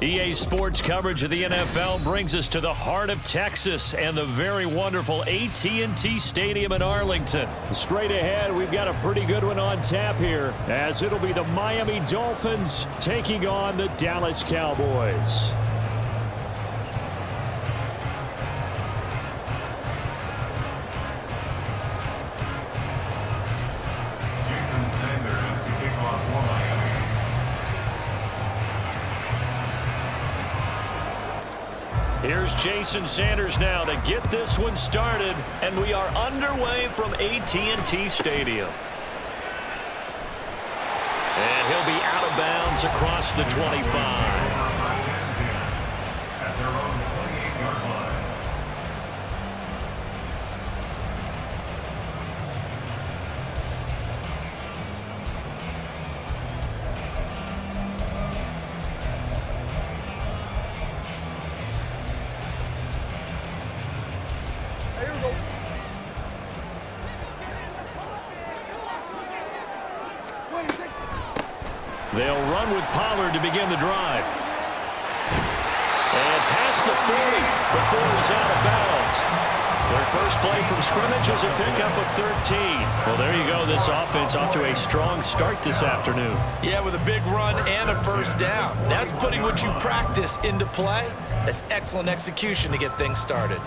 EA Sports coverage of the NFL brings us to the heart of Texas and the very wonderful AT&T Stadium in Arlington. Straight ahead, we've got a pretty good one on tap here, as it'll be the Miami Dolphins taking on the Dallas Cowboys. Here's Jason Sanders now to get this one started, and we are underway from AT&T Stadium. And he'll be out of bounds across the 25. They'll run with Pollard to begin the drive. And past the 40 before he's out of bounds. Their first play from scrimmage is a pickup of 13. Well, there you go. This offense off to a strong start this afternoon. Yeah, with a big run and a first down. That's putting what you practice into play. That's excellent execution to get things started.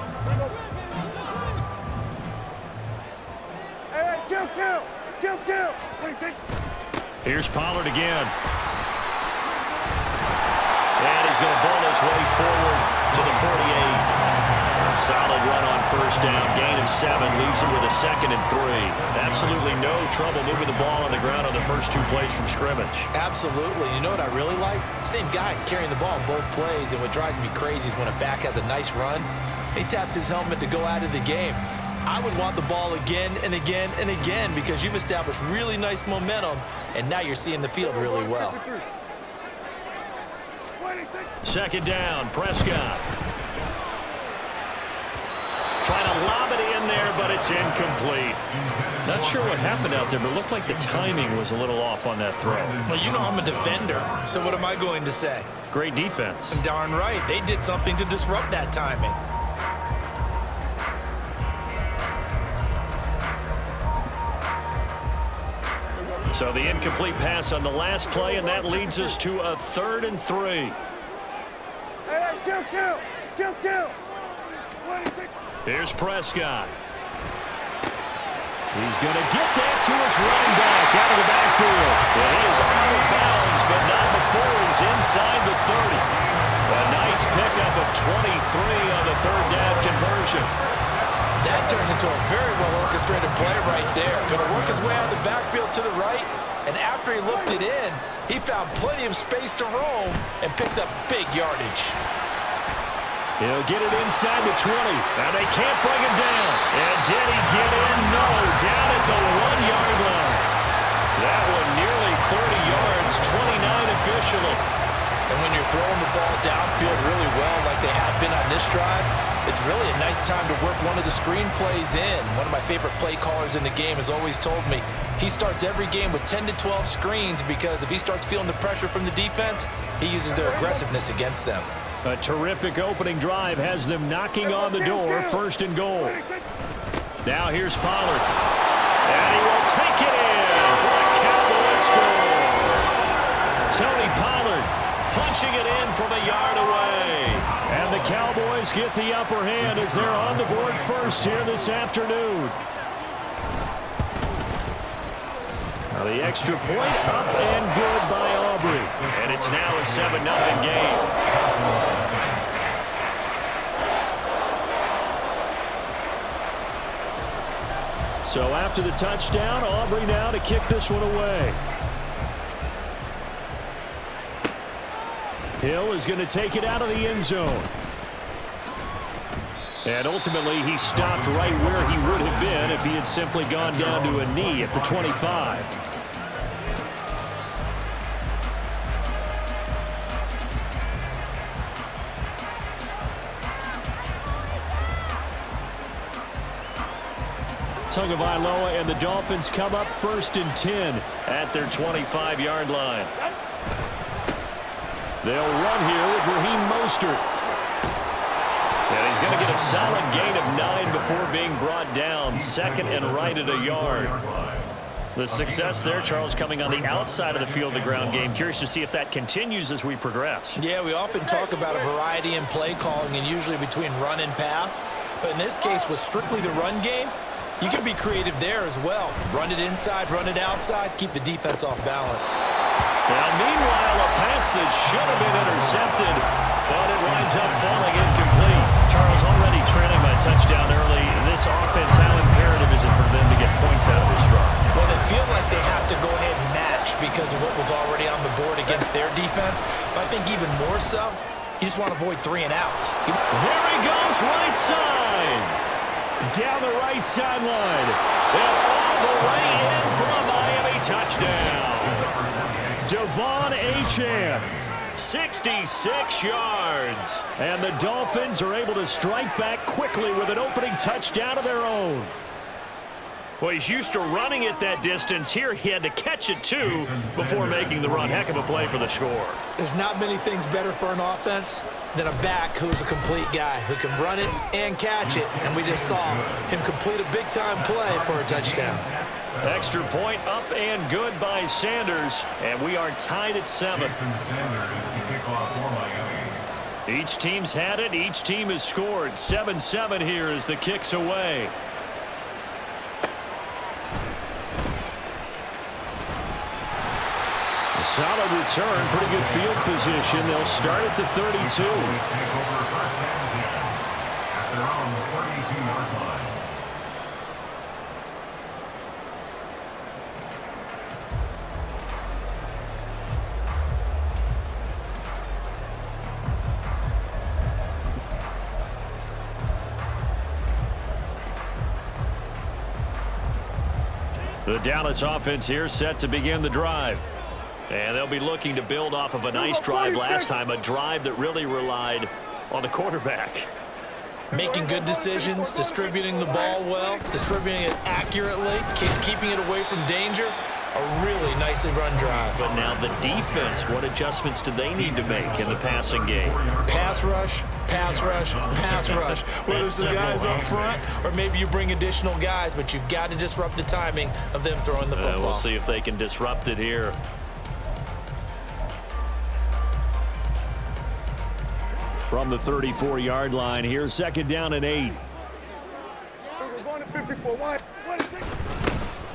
Here's Pollard again. And he's going to bowl his way forward to the 48. Solid run on first down. Gain of 7 leaves him with a 2nd and 3. Absolutely no trouble moving the ball on the ground on the first 2 plays from scrimmage. Absolutely. You know what I really like? Same guy carrying the ball in both plays, and what drives me crazy is when a back has a nice run, he taps his helmet to go out of the game. I would want the ball again and again and again because you've established really nice momentum, and now you're seeing the field really well. 2nd down, Prescott. Trying to lob it in there, but it's incomplete. Not sure what happened out there, but it looked like the timing was a little off on that throw. Well, you know I'm a defender, so what am I going to say? Great defense. Darn right. They did something to disrupt that timing. So the incomplete pass on the last play, and that leads us to a 3rd and 3. Here's Prescott. He's going to get that to his running back out of the backfield. Well, he is out of bounds, but not before he's inside the 30. A nice pickup of 23 on the 3rd down conversion. That turned into a very well-orchestrated play right there. Going to work his way out of the backfield to the right, and after he looked it in, he found plenty of space to roam and picked up big yardage. He'll get it inside the 20, and they can't bring him down. And did he get in? No, down at the 1-yard line. That one nearly 30 yards, 29 officially. And when you're throwing the ball downfield really well like they have been on this drive, it's really a nice time to work one of the screen plays in. One of my favorite play callers in the game has always told me he starts every game with 10 to 12 screens because if he starts feeling the pressure from the defense, he uses their aggressiveness against them. A terrific opening drive has them knocking on the door, 1st and goal. Now here's Pollard. And he will take it in for a Cowboys score. Tony Pollard punching it in from a yard away. And the Cowboys get the upper hand as they're on the board first here this afternoon. Now the extra point up and good by Aubrey. And it's now a 7-0 game. So after the touchdown, Aubrey now to kick this one away. Hill is going to take it out of the end zone. And ultimately, he stopped right where he would have been if he had simply gone down to a knee at the 25. Tagovailoa and the Dolphins come up 1st and 10 at their 25-yard line. They'll run here with Raheem Mostert. And he's going to get a solid gain of 9 before being brought down. Second and right at a yard. The success there, Charles, coming on the outside of the field, the ground game. Curious to see if that continues as we progress. Yeah, we often talk about a variety in play calling and usually between run and pass. But in this case, with strictly the run game, you can be creative there as well. Run it inside, run it outside, keep the defense off balance. Now, meanwhile, a pass that should have been intercepted, but it winds up falling incomplete. Charles, already trailing by touchdown early. This offense, how imperative is it for them to get points out of this drive? Well, they feel like they have to go ahead and match because of what was already on the board against their defense. But I think even more so, you just want to avoid 3 and outs. There he goes, right side. Down the right sideline. And all the way in for a Miami touchdown. Devon Achane, 66 yards. And the Dolphins are able to strike back quickly with an opening touchdown of their own. Well, he's used to running it that distance. Here he had to catch it, too, before making the run. Heck of a play for the score. There's not many things better for an offense than a back who's a complete guy who can run it and catch it. And we just saw him complete a big-time play for a touchdown. Extra point up and good by Sanders. And we are tied at 7. Each team's had it. Each team has scored. 7-7 here as the kick's away. A solid return, pretty good field position. They'll start at the 32. The Dallas offense here set to begin the drive. And they'll be looking to build off of a nice drive last time, a drive that really relied on the quarterback. Making good decisions, distributing the ball well, distributing it accurately, keeping it away from danger. A really nicely run drive. But now the defense, what adjustments do they need to make in the passing game? Pass rush, pass rush, pass rush. Whether it's the guys up front or maybe you bring additional guys, but you've got to disrupt the timing of them throwing the football. We'll see if they can disrupt it here. From the 34-yard line, here's 2nd down and 8.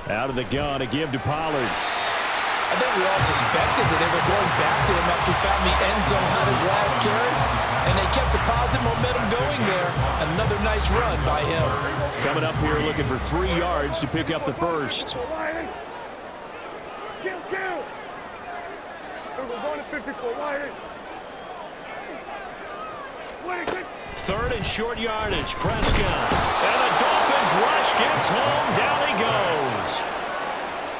Out of the gun, a give to Pollard. I think we all suspected that they were going back to him after he found the end zone on his last carry, and they kept the positive momentum going there. Another nice run by him. Coming up here looking for 3 yards to pick up the first. Third and short yardage, Prescott. And the Dolphins rush gets home. Down he goes.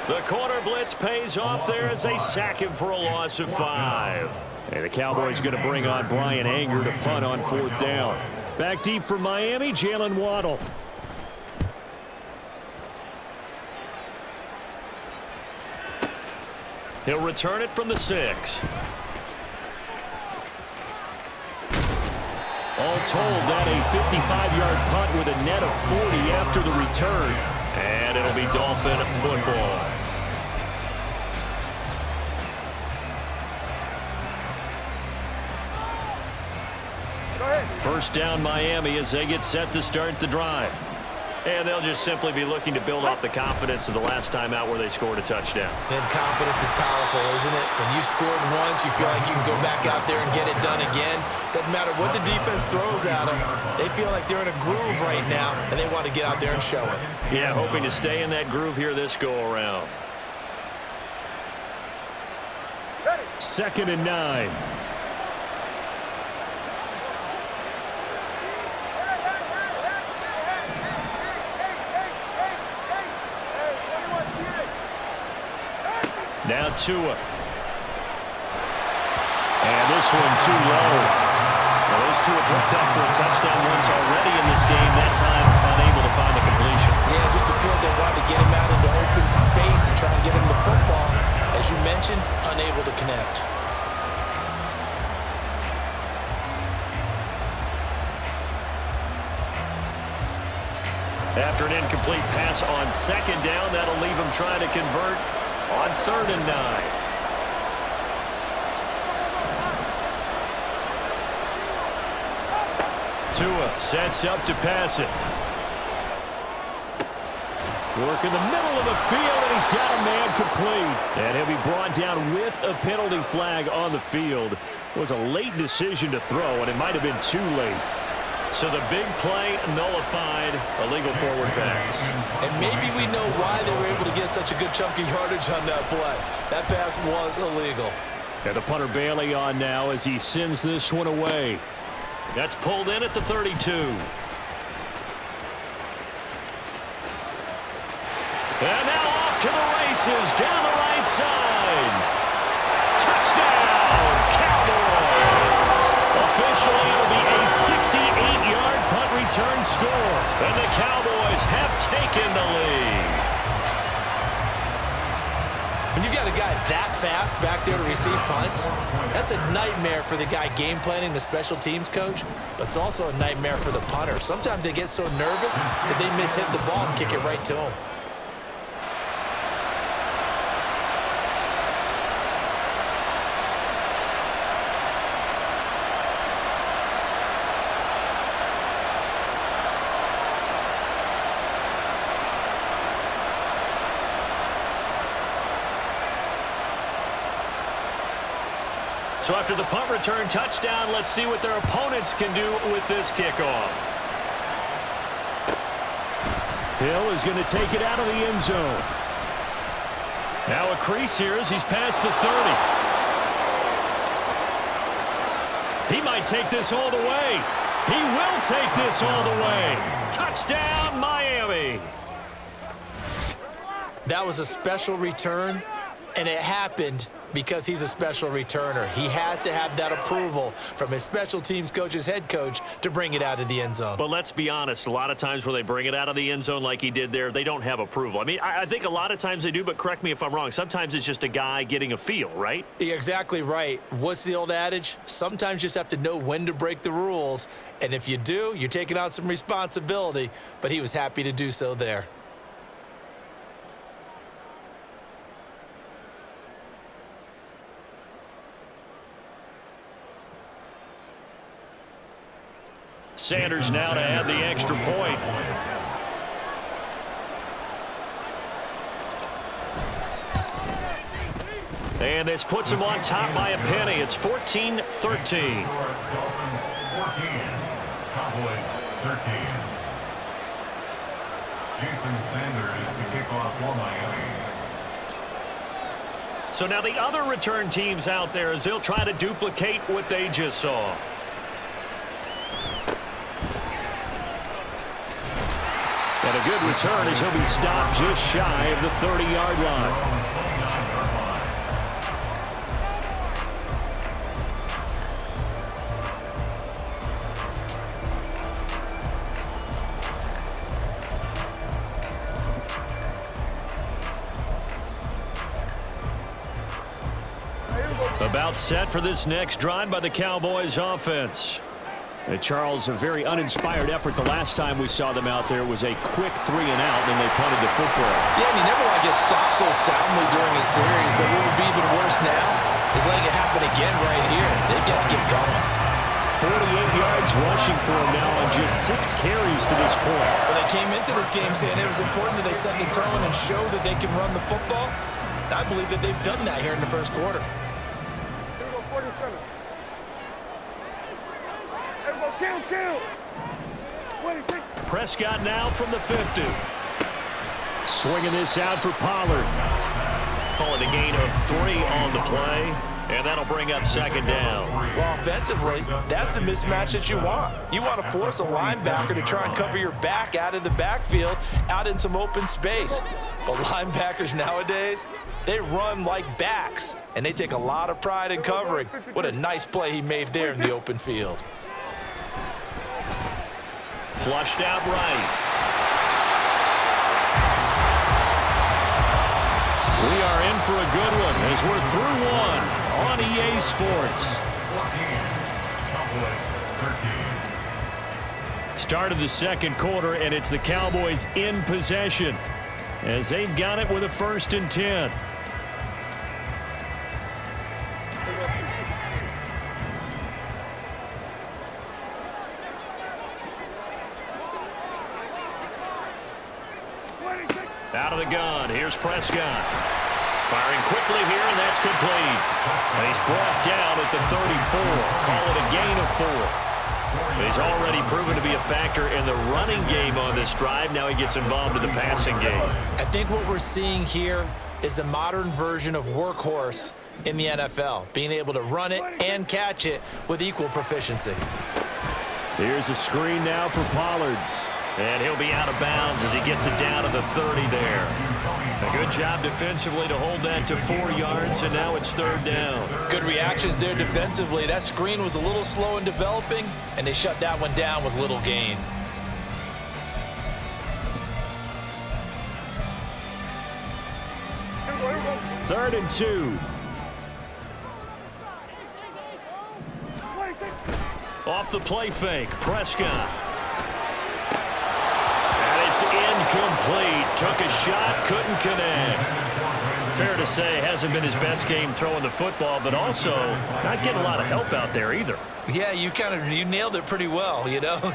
The corner blitz pays off there as they sack him for a loss of 5. And the Cowboys going to bring on Brian Anger to punt on 4th down. Back deep for Miami, Jalen Waddle. He'll return it from the 6. All told, that a 55-yard punt with a net of 40 after the return. And it'll be Dolphin football. First down Miami as they get set to start the drive. And they'll just simply be looking to build off the confidence of the last time out where they scored a touchdown. And confidence is powerful, isn't it? When you've scored once, you feel like you can go back out there and get it done again. Doesn't matter what the defense throws at them. They feel like they're in a groove right now, and they want to get out there and show it. Yeah, hoping to stay in that groove here this go-around. 2nd and 9. Now Tua. And this one too low. Well, those two have hooked up for a touchdown once already in this game. That time unable to find the completion. Yeah, just appeared they wanted to get him out into open space and try and get him the football. As you mentioned, unable to connect. After an incomplete pass on second down, that'll leave him trying to convert on 3rd and 9. Tua sets up to pass it. Work in the middle of the field, and he's got a man complete. And he'll be brought down with a penalty flag on the field. It was a late decision to throw, and it might have been too late. So the big play nullified, a legal forward pass. And maybe we know why they were able to get such a good chunk of yardage on that play. That pass was illegal. And the punter Bailey on now as he sends this one away. That's pulled in at the 32. And now off to the races down the right side. Touchdown, Cowboys! Officially, it'll be a 68-yard punt return score. And the Cowboys have taken the lead. When you've got a guy that fast back there to receive punts, that's a nightmare for the guy game planning, the special teams coach, but it's also a nightmare for the punter. Sometimes they get so nervous that they mishit the ball and kick it right to him. So after the punt return touchdown, let's see what their opponents can do with this kickoff. Hill is going to take it out of the end zone. Now a crease here as he's past the 30. He might take this all the way. He will take this all the way. Touchdown, Miami. That was a special return, and it happened because he's a special returner. He has to have that approval from his special teams coach's head coach to bring it out of the end zone. But let's be honest, a lot of times where they bring it out of the end zone like he did there, they don't have approval. I mean, I think a lot of times they do, but correct me if I'm wrong. Sometimes it's just a guy getting a feel, right? You're exactly right. What's the old adage? Sometimes you just have to know when to break the rules, and if you do, you're taking on some responsibility, but he was happy to do so there. Sanders now to add the extra point. And this puts him on top by a penny. It's 14-13. Dolphins 14, Cowboys 13. Jason Sanders to kick off for Miami. So now the other return teams out there as they'll try to duplicate what they just saw. And a good return as he'll be stopped just shy of the 30-yard line. About set for this next drive by the Cowboys offense. And Charles, a very uninspired effort the last time we saw them out there was a quick 3 and out, and they punted the football. Yeah, and you never want to get stopped so soundly during a series, but what would be even worse now is letting it happen again right here. They've got to get going. 48 yards rushing for him now on just 6 carries to this point. Well, they came into this game saying it was important that they set the tone and show that they can run the football. And I believe that they've done that here in the first quarter. Prescott now from the 50. Swinging this out for Pollard. Calling a gain of 3 on the play, and that'll bring up second down. Well, offensively, that's the mismatch that you want. You want to force a linebacker to try and cover your back out of the backfield, out in some open space. But linebackers nowadays, they run like backs, and they take a lot of pride in covering. What a nice play he made there in the open field. Flushed out right. We are in for a good one as we're through one on EA Sports. 14, Cowboys 13. Start of the second quarter, and it's the Cowboys in possession as they've got it with a 1st and 10. Out of the gun, here's Prescott. Firing quickly here, and that's complete. And he's brought down at the 34. Call it a gain of 4. He's already proven to be a factor in the running game on this drive. Now he gets involved in the passing game. I think what we're seeing here is the modern version of workhorse in the NFL, being able to run it and catch it with equal proficiency. Here's a screen now for Pollard. And he'll be out of bounds as he gets it down to the 30 there. A good job defensively to hold that to 4 yards, and now it's 3rd down. Good reactions there defensively. That screen was a little slow in developing, and they shut that one down with little gain. Third and 2. Off the play fake, Prescott. It's incomplete. Took a shot, couldn't connect. Fair to say, hasn't been his best game throwing the football, but also not getting a lot of help out there either. Yeah, you nailed it pretty well, you know.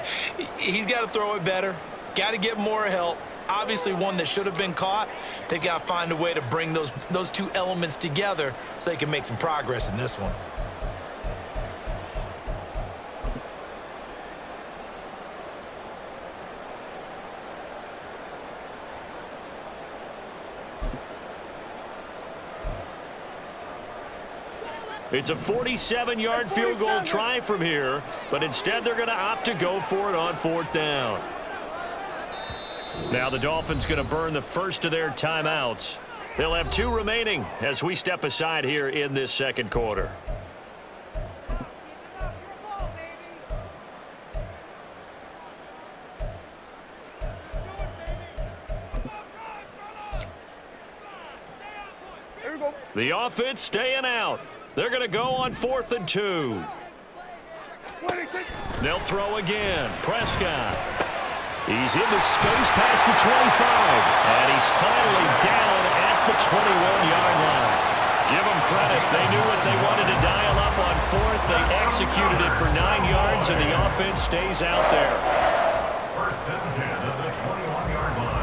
He's got to throw it better. Got to get more help. Obviously one that should have been caught. They've got to find a way to bring those two elements together so they can make some progress in this one. It's a 47-yard field goal try from here, but instead they're going to opt to go for it on 4th down. Now the Dolphins going to burn the first of their timeouts. They'll have 2 remaining as we step aside here in this second quarter. The offense staying out. They're going to go on 4th and 2. They'll throw again. Prescott. He's into space past the 25. And he's finally down at the 21-yard line. Give them credit. They knew what they wanted to dial up on 4th. They executed it for 9 yards, and the offense stays out there. 1st and 10 at the 21-yard line.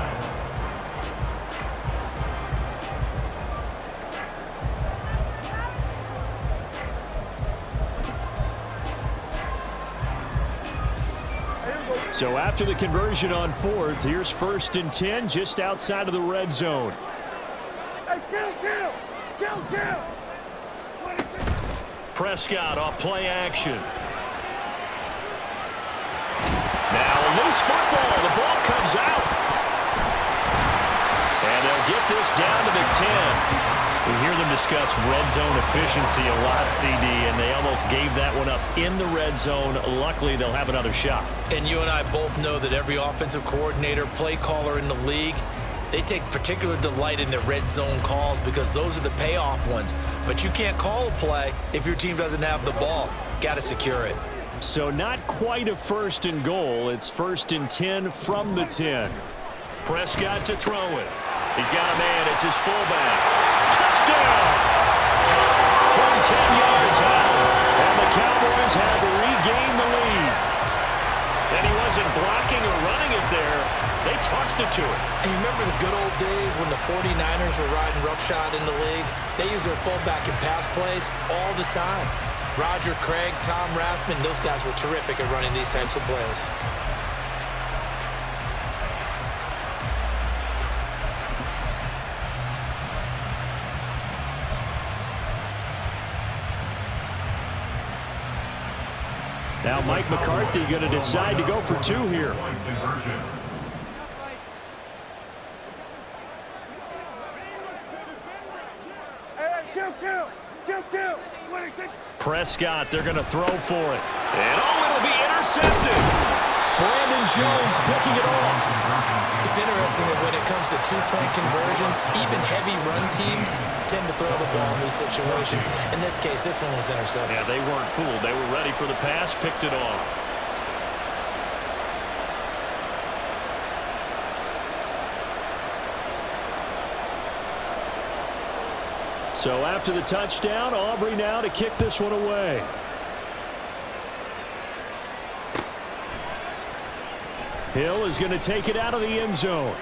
So after the conversion on 4th, here's 1st and 10 just outside of the red zone. Prescott off play action. Now a loose football. The ball comes out. And they'll get this down to the 10. We hear them discuss red zone efficiency a lot, CD, and they almost gave that one up in the red zone. Luckily, they'll have another shot. And you and I both know that every offensive coordinator, play caller in the league, they take particular delight in their red zone calls because those are the payoff ones. But you can't call a play if your team doesn't have the ball. Got to secure it. So not quite a 1st and goal. It's 1st and 10 from the 10. Prescott to throw it. He's got a man. It's his fullback. Touchdown! From 10 yards out. And the Cowboys have regained the lead. And he wasn't blocking or running it there. They tossed it to him. And you remember the good old days when the 49ers were riding roughshod in the league? They use their fullback in pass plays all the time. Roger Craig, Tom Rathman, those guys were terrific at running these types of plays. Now Mike McCarthy going to decide to go for 2 here. Prescott, they're going to throw for it. And it'll be intercepted. Brandon Jones picking it off. It's interesting that when it comes to 2-point conversions, even heavy run teams tend to throw the ball in these situations. In this case, this one was intercepted. Yeah, they weren't fooled. They were ready for the pass, picked it off. So after the touchdown, Aubrey now to kick this one away. Hill is going to take it out of the end zone.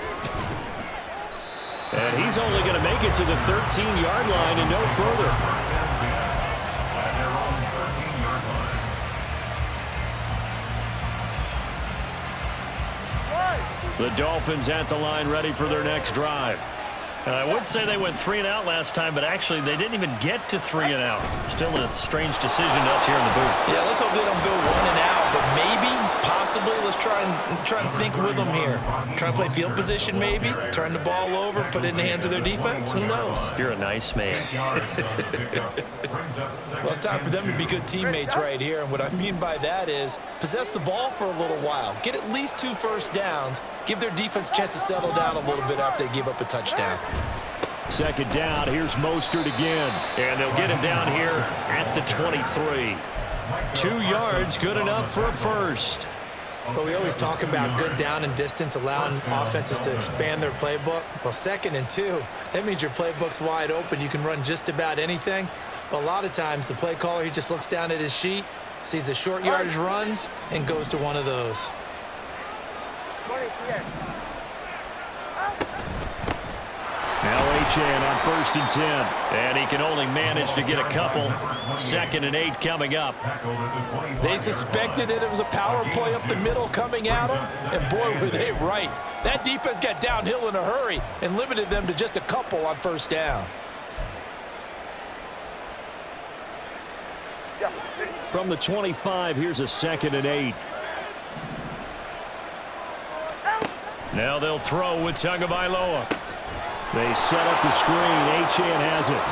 And he's only going to make it to the 13-yard line and no further. The Dolphins at the line ready for their next drive. I would say they went 3 and out last time, but actually they didn't even get to 3 and out. Still a strange decision to us here in the booth. Yeah, let's hope they don't go 1 and out, but maybe, possibly, let's try and think with them here. Try and play field position maybe, turn the ball over, put it in the hands of their defense. Who knows? You're a nice man. Well, it's time for them to be good teammates right here, and what I mean by that is possess the ball for a little while, get at least 2 first downs, give their defense a chance to settle down a little bit after they give up a touchdown. Second down, here's Mostert again. And they'll get him down here at the 23. 2 yards, good enough for a first. But we always talk about good down and distance, allowing offenses to expand their playbook. Well, 2nd and 2, that means your playbook's wide open. You can run just about anything. But a lot of times, the play caller, he just looks down at his sheet, sees the short yardage runs, and goes to one of those. Now Achane on 1st and 10. And he can only manage to get a couple. 2nd and 8 coming up. They suspected it was a power play up the middle coming at them, and boy, were they right. That defense got downhill in a hurry and limited them to just a couple on 1st down. From the 25, here's a 2nd and 8. Now they'll throw with Tagovailoa. They set up the screen. Achane has it.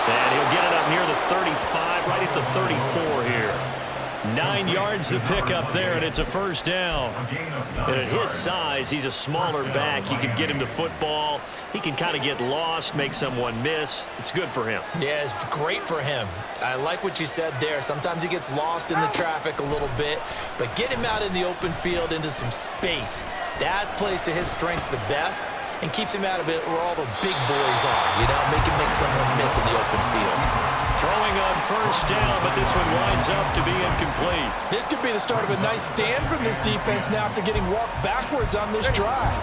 And he'll get it up near the 35, right at the 34 here. 9 yards to pick up there, and it's a first down. And at his size, he's a smaller back. You can get him to football. He can kind of get lost, make someone miss. It's good for him. Yeah, it's great for him. I like what you said there. Sometimes he gets lost in the traffic a little bit, but get him out in the open field into some space. That plays to his strengths the best and keeps him out of it where all the big boys are, you know, make someone miss in the open field. Throwing on first down, but this one winds up to be incomplete. This could be the start of a nice stand from this defense now after getting walked backwards on this drive.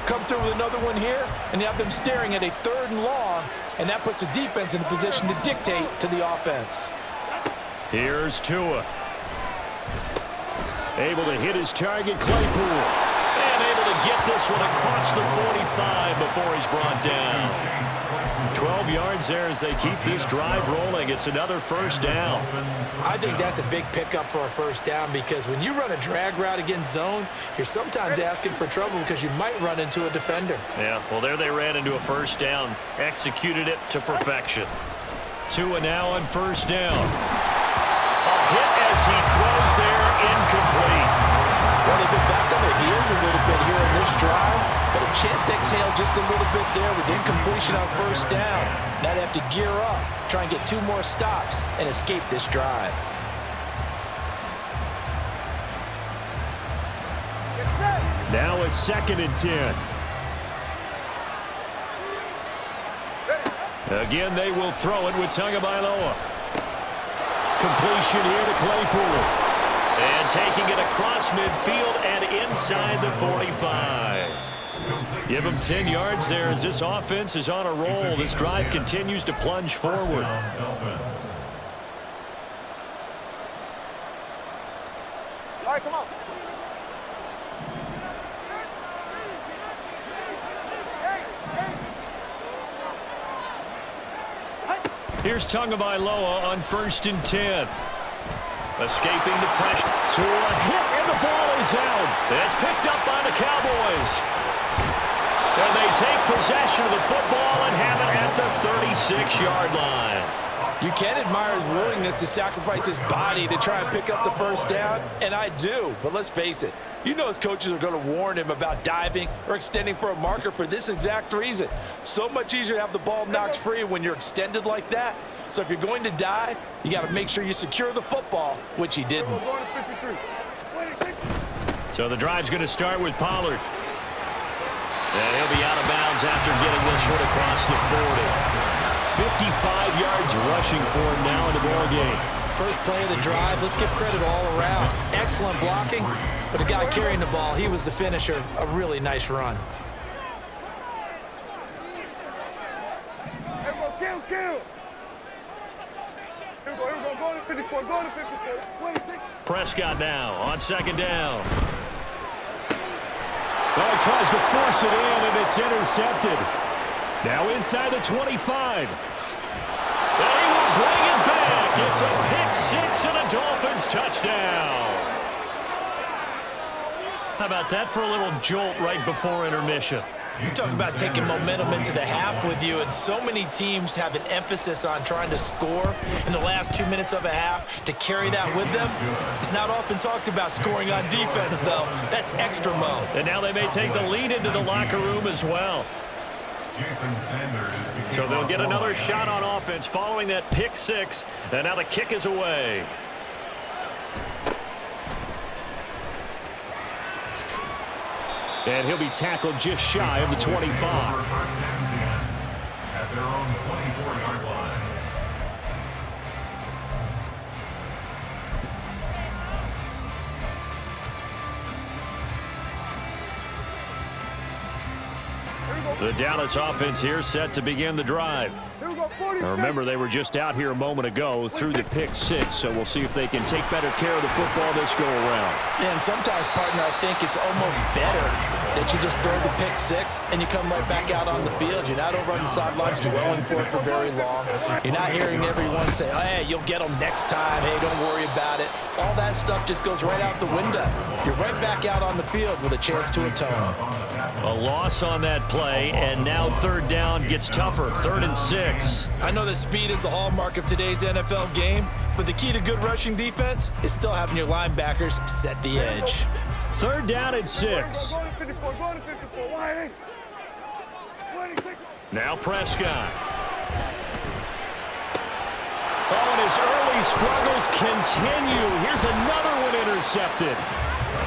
Come through with another one here, and you have them staring at a 3rd and long, and that puts the defense in a position to dictate to the offense. Here's Tua. Able to hit his target, Claypool. And able to get this one across the 45 before he's brought down. 12 yards there as they keep this drive rolling. It's another first down. I think that's a big pickup for a first down because when you run a drag route against zone, you're sometimes asking for trouble because you might run into a defender. Yeah, well, there they ran into a first down. Executed it to perfection. Tua now on first down. A hit as he throws there, incomplete. Well, they've been back on their heels a little bit here in this drive, but a chance to exhale just a little bit there with incompletion on first down. Now they have to gear up, try and get 2 more stops, and escape this drive. Now a 2nd and 10. Again, they will throw it with Tagovailoa. Completion here to Claypool. And taking it across midfield and inside the 45. Give him 10 yards there as this offense is on a roll. This drive continues to plunge forward. All right, come on. Here's Tagovailoa on 1st and 10. Escaping the pressure. To a hit, and the ball is out. It's picked up by the Cowboys. And they take possession of the football and have it at the 36-yard line. You can admire his willingness to sacrifice his body to try and pick up the first down, and I do, but let's face it. You know his coaches are going to warn him about diving or extending for a marker for this exact reason. So much easier to have the ball knocked free when you're extended like that. So if you're going to dive, you got to make sure you secure the football, which he didn't. So the drive's going to start with Pollard. And he'll be out of bounds after getting this one across the 40. 55 yards rushing for him now in the ball game. First play of the drive, let's give credit all around. Excellent blocking, but the guy carrying the ball, he was the finisher. A really nice run. Prescott now on second down. Well, he tries to force it in, and it's intercepted. Now inside the 25. And he will bring it back. It's a pick six and a Dolphins touchdown. How about that for a little jolt right before intermission? You talk about taking momentum into the half with you, and so many teams have an emphasis on trying to score in the last 2 minutes of a half to carry that with them. It's not often talked about scoring on defense, though. That's extra mode. And now they may take the lead into the locker room as well. So they'll get another shot on offense following that pick six, and now the kick is away. And he'll be tackled just shy of the 25. At their own 24-yard line. The Dallas offense here set to begin the drive. Now remember, they were just out here a moment ago through the pick six, so we'll see if they can take better care of the football this go-around. Yeah, and sometimes, partner, I think it's almost better that you just throw the pick six and you come right back out on the field. You're not over on the sidelines dwelling for it for very long. You're not hearing everyone say, oh, hey, you'll get them next time. Hey, don't worry about it. All that stuff just goes right out the window. You're right back out on the field with a chance to atone. A loss on that play, and now third down gets tougher. 3rd and 6. I know that speed is the hallmark of today's NFL game, but the key to good rushing defense is still having your linebackers set the edge. 3rd down and 6. Now Prescott. Oh, and his early struggles continue. Here's another one intercepted.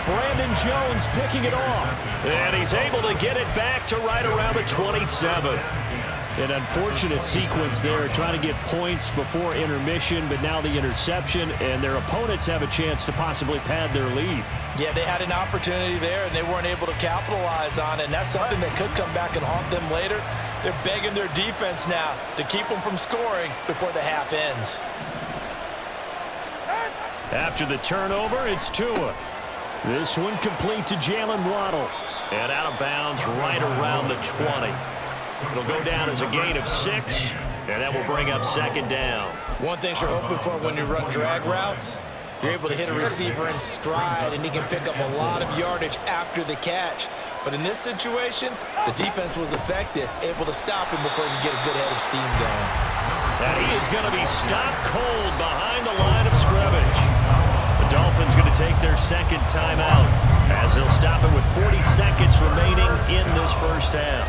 Brandon Jones picking it off. And he's able to get it back to right around the 27. An unfortunate sequence there, trying to get points before intermission, but now the interception, and their opponents have a chance to possibly pad their lead. Yeah, they had an opportunity there, and they weren't able to capitalize on it, and that's something that could come back and haunt them later. They're begging their defense now to keep them from scoring before the half ends. After the turnover, it's Tua. This one complete to Jalen Waddle. And out of bounds right around the 20. It'll go down as a gain of 6, and that will bring up 2nd down. One thing you're hoping for when you run drag routes, you're able to hit a receiver in stride, and he can pick up a lot of yardage after the catch. But in this situation, the defense was effective, able to stop him before he could get a good head of steam going. And he is going to be stopped cold behind the line of scrimmage. The Dolphins going to take their 2nd timeout as they'll stop it with 40 seconds remaining in this first half.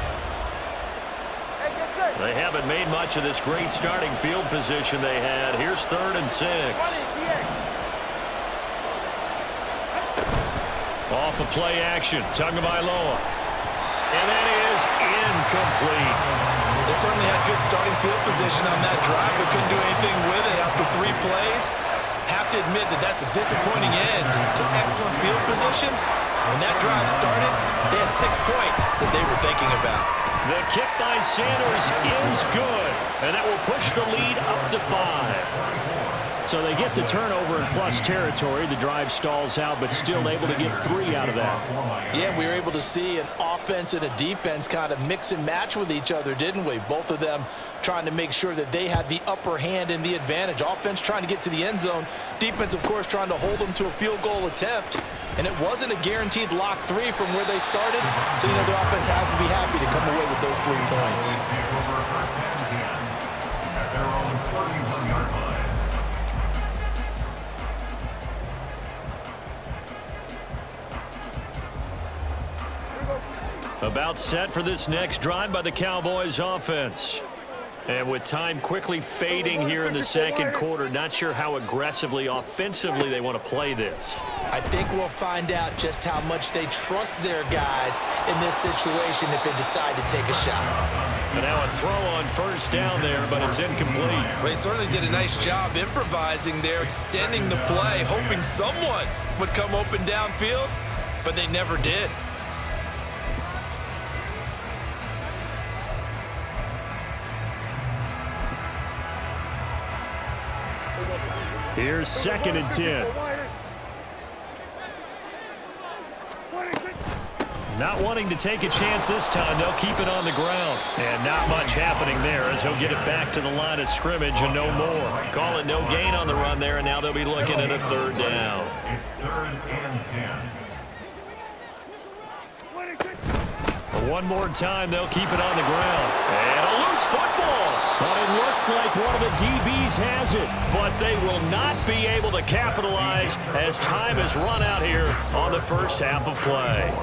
They haven't made much of this great starting field position they had. Here's 3rd and 6. Off of play action, Tagovailoa. And that is incomplete. They certainly had good starting field position on that drive, but couldn't do anything with it after 3 plays. Have to admit that that's a disappointing end to excellent field position. When that drive started, they had 6 points that they were thinking about. The kick by Sanders is good, and that will push the lead up to 5. So they get the turnover in plus territory. The drive stalls out, but still able to get 3 out of that. Yeah, we were able to see an offense and a defense kind of mix and match with each other, didn't we? Both of them trying to make sure that they had the upper hand and the advantage. Offense trying to get to the end zone. Defense, of course, trying to hold them to a field goal attempt. And it wasn't a guaranteed lock 3 from where they started. So, the offense has to be happy to come away with those 3 points. At their own 41-yard line. About set for this next drive by the Cowboys offense. And with time quickly fading here in the second quarter, not sure how aggressively, offensively they want to play this. I think we'll find out just how much they trust their guys in this situation if they decide to take a shot. And now a throw on first down there, but it's incomplete. Well, they certainly did a nice job improvising there, extending the play, hoping someone would come open downfield, but they never did. Here's 2nd and 10. Not wanting to take a chance this time, they'll keep it on the ground. And not much happening there as he'll get it back to the line of scrimmage and no more. Call it no gain on the run there, and now they'll be looking at a 3rd down. It's 3rd and 10. One more time, they'll keep it on the ground. And a loose football. But it looks like one of the DBs has it. But they will not be able to capitalize as time has run out here on the first half of play.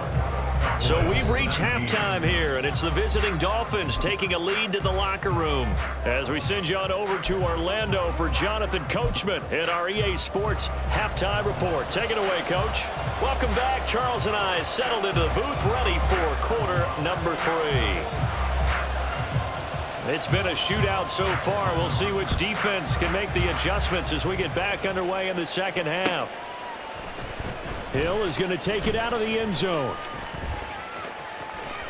So we've reached halftime here, and it's the visiting Dolphins taking a lead to the locker room. As we send you on over to Orlando for Jonathan Coachman in our EA Sports Halftime Report. Take it away, Coach. Welcome back. Charles and I settled into the booth, ready for quarter number 3. It's been a shootout so far. We'll see which defense can make the adjustments as we get back underway in the second half. Hill is going to take it out of the end zone.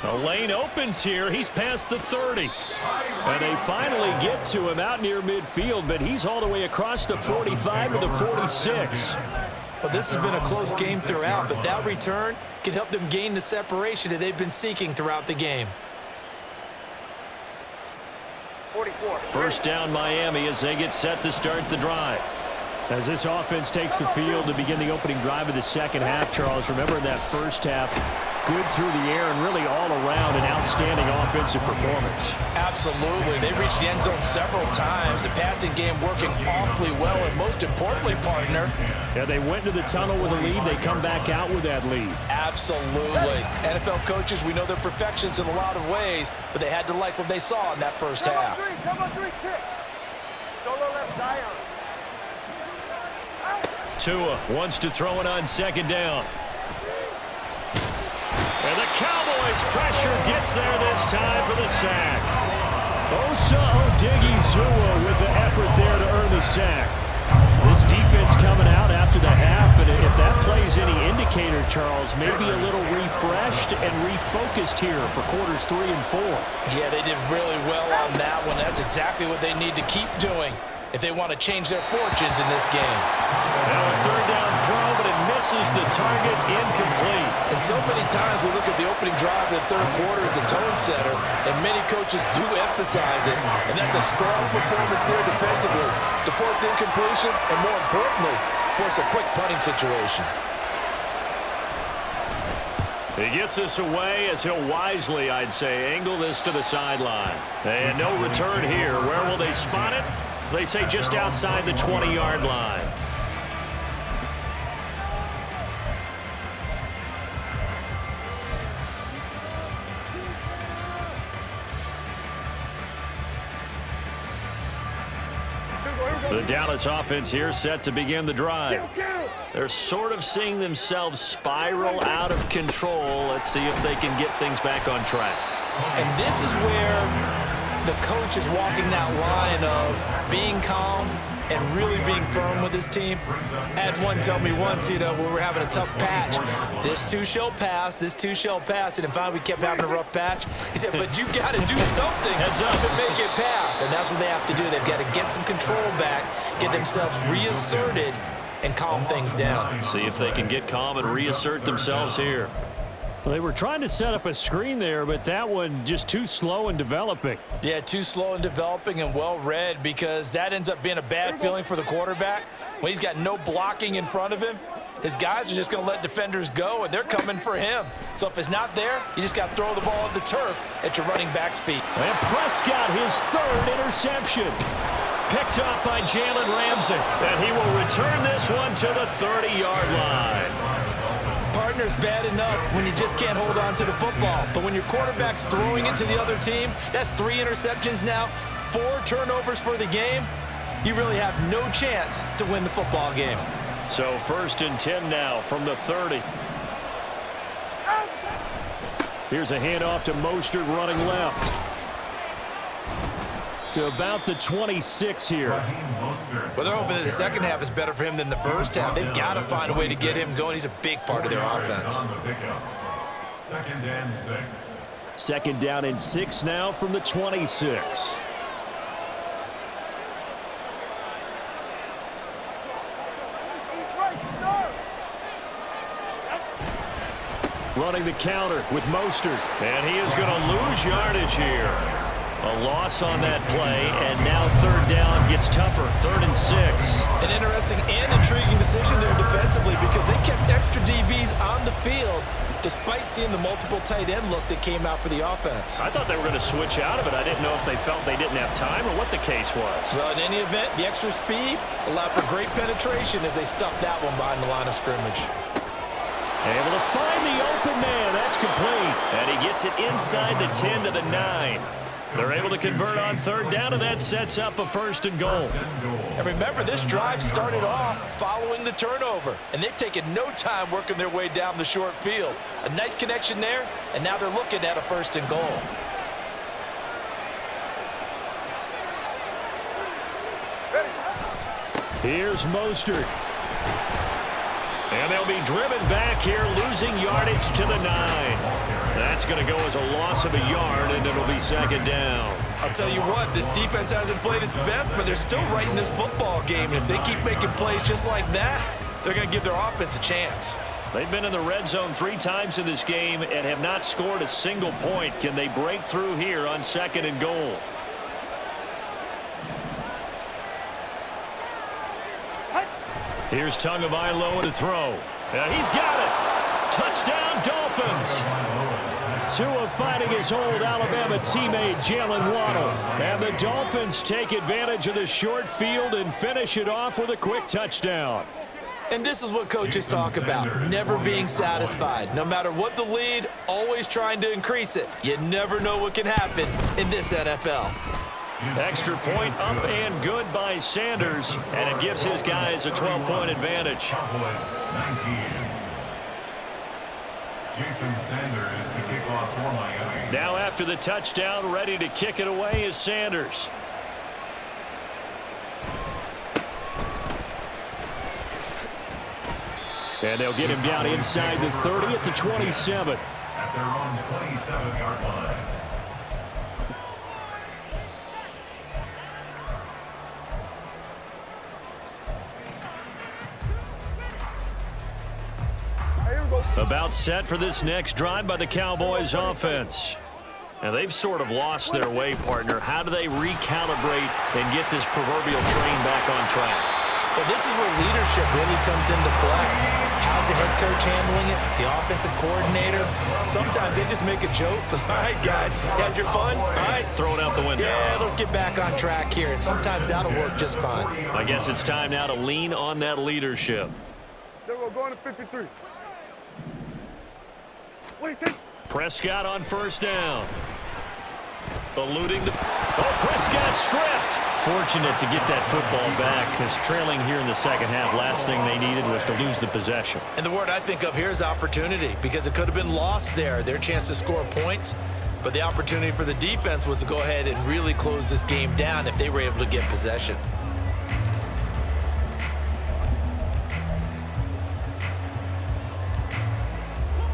The lane opens here. He's past the 30. And they finally get to him out near midfield, but he's all the way across the 45 to the 46. Well, this has been a close game throughout, but that return can help them gain the separation that they've been seeking throughout the game. 44. First down Miami as they get set to start the drive. As this offense takes the field to begin the opening drive of the second half, Charles, remember in that first half, good through the air and really all around an outstanding offensive performance. Absolutely. They reached the end zone several times. The passing game working awfully well, and most importantly, partner. Yeah, they went to the tunnel with a lead. They come back out with that lead. Absolutely. NFL coaches, we know they're perfectionists in a lot of ways, but they had to like what they saw in that first half. Come on, 3, kick. Solo left side. Tua wants to throw it on second down. And the Cowboys pressure gets there this time for the sack. Osa Odighizuwa with the effort there to earn the sack. This defense coming out after the half, and if that plays any indicator, Charles, maybe a little refreshed and refocused here for quarters 3 and 4. Yeah, they did really well on that one. That's exactly what they need to keep doing if they want to change their fortunes in this game. Now a third down throw, but it misses the target, incomplete. And so many times we look at the opening drive of the third quarter as a tone setter, and many coaches do emphasize it, and that's a strong performance there defensively to force incompletion and, more importantly, force a quick punting situation. He gets this away as he'll wisely, I'd say, angle this to the sideline. And no return here. Where will they spot it? They say just outside the 20-yard line. The Dallas offense here set to begin the drive. They're sort of seeing themselves spiral out of control. Let's see if they can get things back on track. And this is where the coach is walking that line of being calm and really being firm with his team. I had one tell me once, when we were having a tough patch, this too shall pass, this too shall pass. And finally we kept having a rough patch. He said, but you got to do something to make it pass. And that's what they have to do. They've got to get some control back, get themselves reasserted, and calm things down. See if they can get calm and reassert themselves here. Well, they were trying to set up a screen there, but that one just too slow in developing. Yeah, too slow in developing and well read, because that ends up being a bad feeling for the quarterback. When he's got no blocking in front of him, his guys are just going to let defenders go, and they're coming for him. So if it's not there, you just got to throw the ball at the turf at your running back's feet. And Prescott, his 3rd interception. Picked up by Jalen Ramsey, and he will return this one to the 30-yard line. Partner's bad enough when you just can't hold on to the football. But when your quarterback's throwing it to the other team, that's 3 interceptions now, 4 turnovers for the game, you really have no chance to win the football game. So 1st and 10 now from the 30. Here's a handoff to Mostert running left. To about the 26 here. Well, they're hoping that the second half is better for him than the first half. They've got to find a way to get him going. He's a big part of their offense. 2nd and 6. 2nd down and 6 now from the 26. Running the counter with Mostert. And he is going to lose yardage here. A loss on that play, and now 3rd down gets tougher. 3rd and 6. An interesting and intriguing decision there defensively because they kept extra DBs on the field despite seeing the multiple tight end look that came out for the offense. I thought they were going to switch out of it. I didn't know if they felt they didn't have time or what the case was. Well, in any event, the extra speed allowed for great penetration as they stuffed that one behind the line of scrimmage. Able to find the open man. That's complete. And he gets it inside the 10 to the 9. They're able to convert on 3rd down, and that sets up a 1st and goal. And remember, this drive started off following the turnover, and they've taken no time working their way down the short field. A nice connection there, and now they're looking at a 1st and goal. Here's Mostert. And they'll be driven back here, losing yardage to the 9. That's going to go as a loss of a yard, and it'll be 2nd down. I'll tell you what, this defense hasn't played its best, but they're still right in this football game. And if they keep making plays just like that, they're going to give their offense a chance. They've been in the red zone 3 times in this game and have not scored a single point. Can they break through here on 2nd and goal? Here's Tagovailoa to throw. And he's got it. Touchdown, Dolphins. Tua fighting his old Alabama teammate Jalen Waddle. And the Dolphins take advantage of the short field and finish it off with a quick touchdown. And this is what coaches talk about, never being satisfied. No matter what the lead, always trying to increase it. You never know what can happen in this NFL. Extra point up and good by Sanders, and it gives his guys a 12-point advantage. Cowboys 19. Jason Sanders to kick off for Miami. Now after the touchdown, ready to kick it away is Sanders. And they'll get him down inside the 30 at the 27. At their own 27-yard line. About set for this next drive by the Cowboys offense. And they've sort of lost their way, partner. How do they recalibrate and get this proverbial train back on track? Well, this is where leadership really comes into play. How's the head coach handling it? The offensive coordinator? Sometimes they just make a joke. All right, guys, had your fun? All right. Throw it out the window. Yeah, let's get back on track here. And sometimes that'll work just fine. I guess it's time now to lean on that leadership. Then we're going to 53. What do you think? Prescott on 1st down. Eluding the... Oh, Prescott stripped. Fortunate to get that football back because trailing here in the 2nd half, last thing they needed was to lose the possession. And the word I think of here is opportunity because it could have been lost there, their chance to score points. But the opportunity for the defense was to go ahead and really close this game down if they were able to get possession.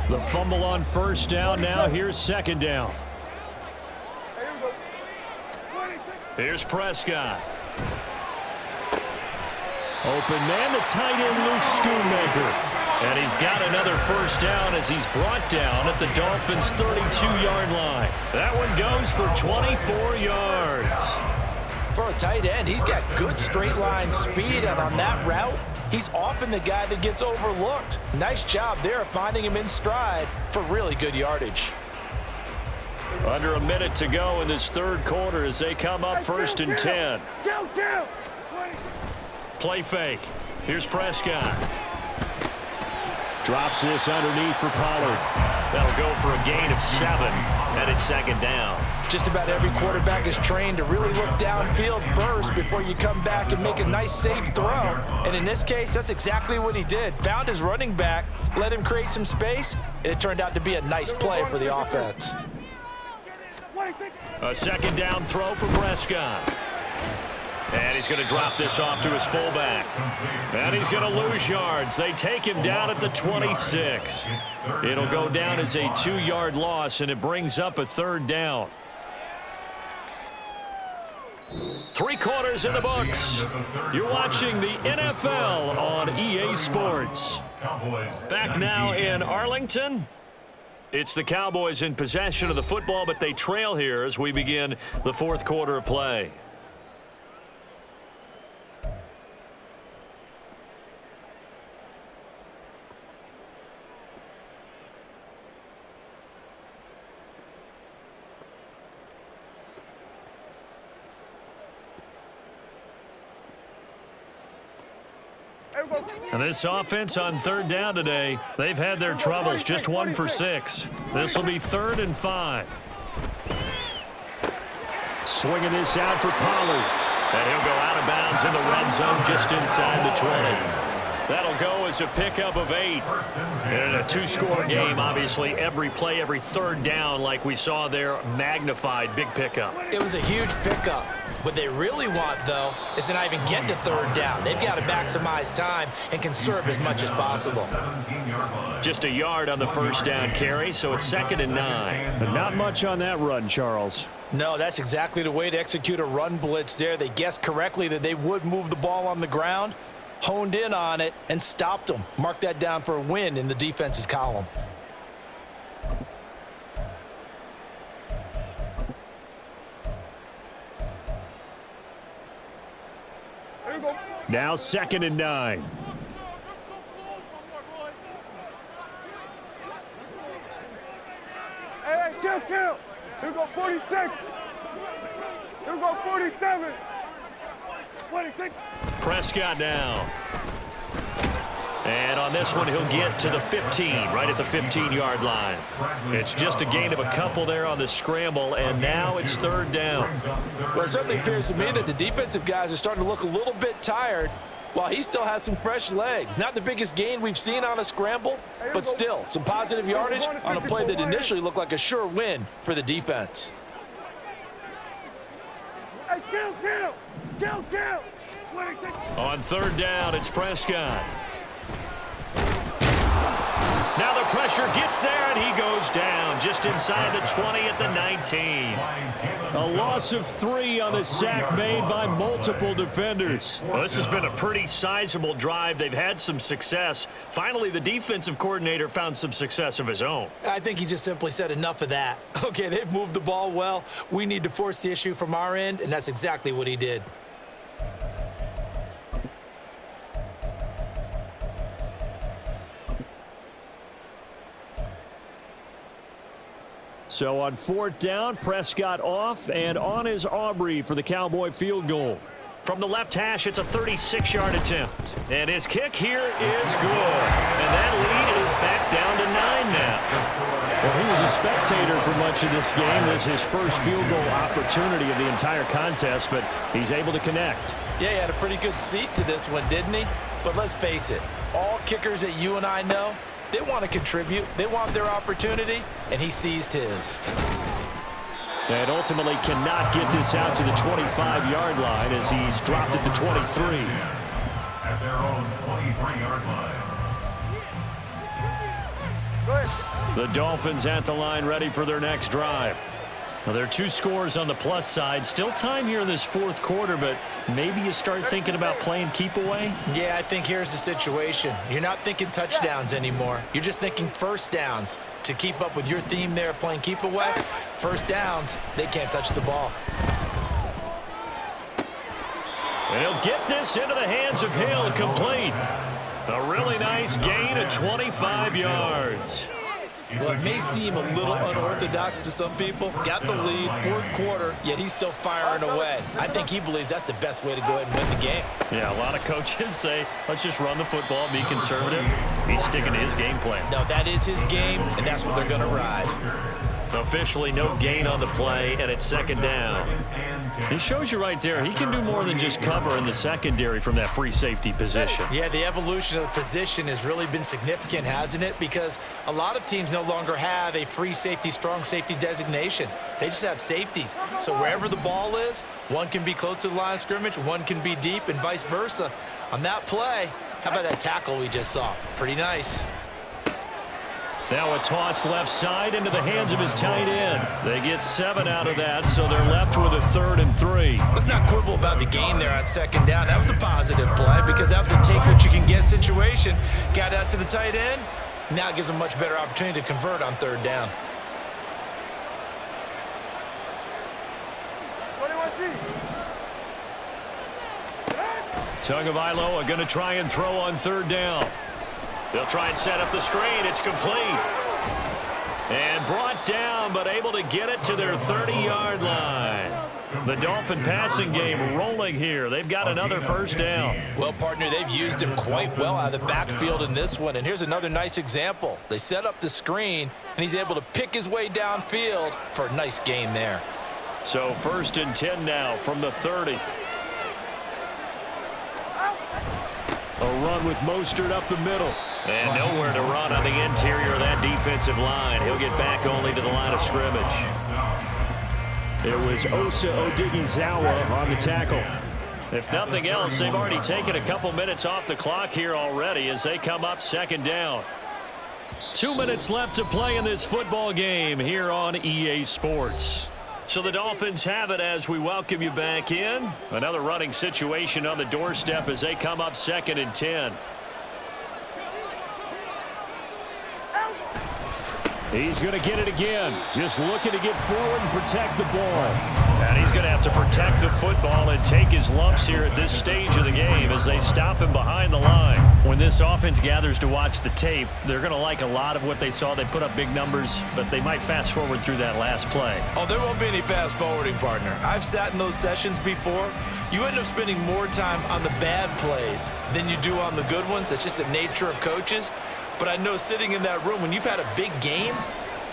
The fumble on 1st down. Now here's 2nd down. Here's Prescott. Open man, the tight end, Luke Schoonmaker. And he's got another 1st down as he's brought down at the Dolphins' 32-yard line. That one goes for 24 yards. For a tight end, he's got good straight line speed, and on that route, he's often the guy that gets overlooked. Nice job there finding him in stride for really good yardage. Under a minute to go in this 3rd quarter as they come up 1st and 10. Play fake. Here's Prescott. Drops this underneath for Pollard. That'll go for a gain of 7, and it's second down. Just about every quarterback is trained to really look downfield first before you come back and make a nice, safe throw. And in this case, that's exactly what he did. Found his running back, let him create some space, and it turned out to be a nice play for the offense. A second down throw for Prescott. And he's going to drop this off to his fullback. And he's going to lose yards. They take him down at the 26. It'll go down as a 2-yard loss, and it brings up a third down. 3 quarters in the books. You're watching the NFL on EA Sports. Back now in Arlington. It's the Cowboys in possession of the football, but they trail here as we begin the fourth quarter of play. And this offense on third down today, they've had their troubles, just 1 for 6. This will be 3rd and 5. Swinging this out for Pollard. And he'll go out of bounds in the red zone just inside the 20. That'll go as a pickup of 8. And in a 2-score game, obviously, every play, every third down, like we saw there, magnified, big pickup. It was a huge pickup. What they really want, though, is to not even get to third down. They've got to maximize time and conserve as much as possible. Just a yard on the first down carry, so it's 2nd and 9. But not much on that run, Charles. No, that's exactly the way to execute a run blitz there. They guessed correctly that they would move the ball on the ground, honed in on it, and stopped them. Mark that down for a win in the defense's column. Now 2nd and 9. Hey, kill. Here we go 46. Here we go 47. 26. Prescott now. And on this one, he'll get to the 15, right at the 15-yard line. It's just a gain of a couple there on the scramble, and now it's 3rd down. Well, it certainly appears to me that the defensive guys are starting to look a little bit tired while he still has some fresh legs. Not the biggest gain we've seen on a scramble, but still some positive yardage on a play that initially looked like a sure win for the defense. Hey, kill. 26. On 3rd down, it's Prescott. Now the pressure gets there, and he goes down just inside the 20 at the 19. A loss of 3 on the sack made by multiple defenders. Well, this has been a pretty sizable drive. They've had some success. Finally, the defensive coordinator found some success of his own. I think he just simply said enough of that. Okay, they've moved the ball well. We need to force the issue from our end, and that's exactly what he did. So on 4th down, Prescott off, and on is Aubrey for the Cowboy field goal. From the left hash, it's a 36-yard attempt. And his kick here is good. And that lead is back down to 9 now. Well, he was a spectator for much of this game. This is his first field goal opportunity of the entire contest, but he's able to connect. Yeah, he had a pretty good seat to this one, didn't he? But let's face it, all kickers that you and I know, they want to contribute. They want their opportunity, and he seized his. And ultimately cannot get this out to the 25-yard line as he's dropped at the 23. At their own 23-yard line. Go ahead. The Dolphins at the line ready for their next drive. Well, there are 2 scores on the plus side. Still time here in this 4th quarter, but maybe you start thinking about playing keep away? Yeah, I think here's the situation. You're not thinking touchdowns anymore. You're just thinking first downs. To keep up with your theme there, playing keep away, first downs, they can't touch the ball. And he'll get this into the hands of Hill, complete. A really nice gain of 25 yards. Well, it may seem a little unorthodox to some people. Got the lead, fourth quarter, yet he's still firing away. I think he believes that's the best way to go ahead and win the game. Yeah, a lot of coaches say, let's just run the football, be conservative. He's sticking to his game plan. No, that is his game, and that's what they're going to ride. Officially no gain on the play, and it's second down. He shows you right there, he can do more than just cover in the secondary from that free safety position. Yeah, the evolution of the position has really been significant, hasn't it? Because a lot of teams no longer have a free safety, strong safety designation. They just have safeties. So wherever the ball is, one can be close to the line of scrimmage, one can be deep, and vice versa. On that play, how about that tackle we just saw? Pretty nice. Now a toss left side into the hands of his tight end. They get 7 out of that, so they're left with a 3rd and 3. Let's not quibble about the gain there on second down. That was a positive play because that was a take-what-you-can-get situation. Got out to the tight end. Now it gives them a much better opportunity to convert on 3rd down. Tagovailoa going to try and throw on 3rd down. They'll try and set up the screen. It's complete. And brought down, but able to get it to their 30-yard line. The Dolphin passing game rolling here. They've got another first down. Well, partner, they've used him quite well out of the backfield in this one. And here's another nice example. They set up the screen, and he's able to pick his way downfield for a nice gain there. So 1st and 10 now from the 30. A run with Mostert up the middle. And nowhere to run on the interior of that defensive line. He'll get back only to the line of scrimmage. It was Osa Odighizuwa on the tackle. If nothing else, they've already taken a couple minutes off the clock here already as they come up 2nd down. 2 minutes left to play in this football game here on EA Sports. So the Dolphins have it as we welcome you back in. Another running situation on the doorstep as they come up 2nd and 10. He's going to get it again. Just looking to get forward and protect the ball. And he's going to have to protect the football and take his lumps here at this stage of the game as they stop him behind the line. When this offense gathers to watch the tape, they're going to like a lot of what they saw. They put up big numbers, but they might fast forward through that last play. Oh, there won't be any fast forwarding, partner. I've sat in those sessions before. You end up spending more time on the bad plays than you do on the good ones. It's just the nature of coaches. But I know sitting in that room, when you've had a big game,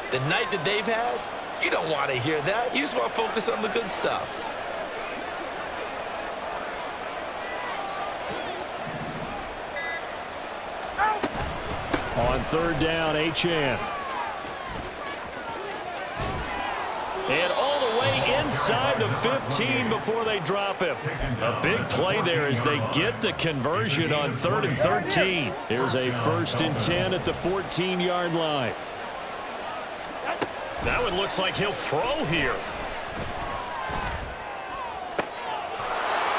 the night that they've had, you don't want to hear that. You just want to focus on the good stuff. On 3rd down, Achane. And all the way inside the 15 before they drop him. A big play there as they get the conversion on 3rd and 13. Here's a 1st and 10 at the 14-yard line. That one looks like he'll throw here.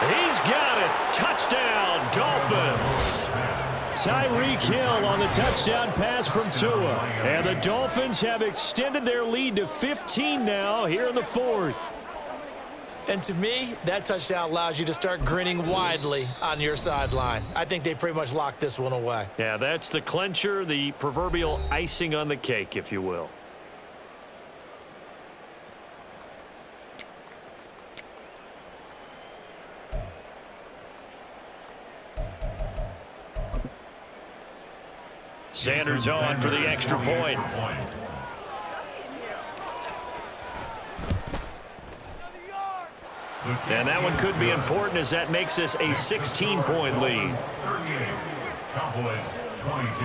He's got it. Touchdown, Dolphins. Tyreek Hill on the touchdown pass from Tua. And the Dolphins have extended their lead to 15 now here in the 4th. And to me, that touchdown allows you to start grinning widely on your sideline. I think they pretty much locked this one away. Yeah, that's the clincher, the proverbial icing on the cake, if you will. Sanders on for the extra point. And that one could be important as that makes this a 16-point lead. 38, Cowboys 22.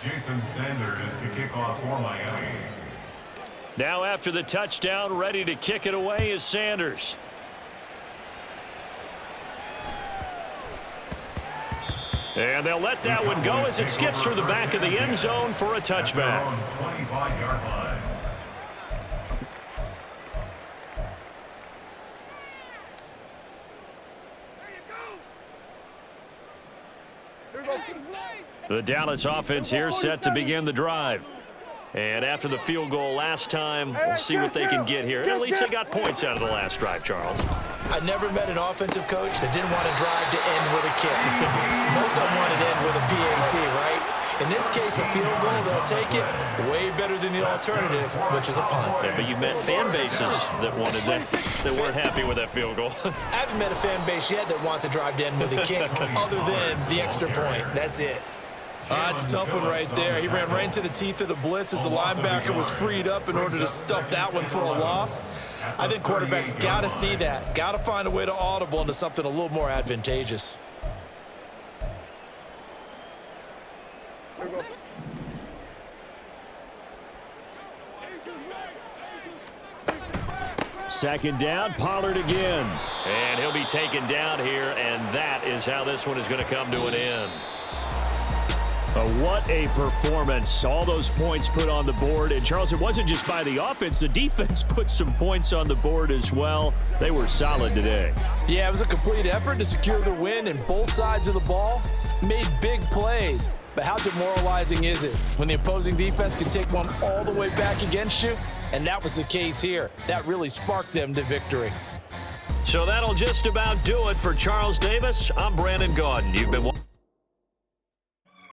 Jason Sanders to kick off for Miami. Now after the touchdown, ready to kick it away is Sanders. And they'll let that one go as it skips through the back of the end zone for a touchback. 25-yard line. The Dallas offense here set to begin the drive. And after the field goal last time, we'll see what they can get here. At least they got points out of the last drive, Charles. I never met an offensive coach that didn't want to drive to end with a kick. Most of them wanted to end with a PAT, right? In this case, a field goal, they'll take it way better than the alternative, which is a punt. Yeah, but you met fan bases that wanted that weren't happy with that field goal. I haven't met a fan base yet that wants to drive to end with a kick, other than the extra point. That's it. That's a tough one right there. He ran right into the teeth of the blitz as the linebacker was freed up in order to stuff that one for a loss. I think quarterbacks got to see that. Got to find a way to audible into something a little more advantageous. Second down, Pollard again. And he'll be taken down here, and that is how this one is going to come to an end. What a performance. All those points put on the board. And, Charles, it wasn't just by the offense. The defense put some points on the board as well. They were solid today. Yeah, it was a complete effort to secure the win, and both sides of the ball made big plays. But how demoralizing is it when the opposing defense can take one all the way back against you? And that was the case here. That really sparked them to victory. So that'll just about do it for Charles Davis. I'm Brandon Gaudin. You've been watching.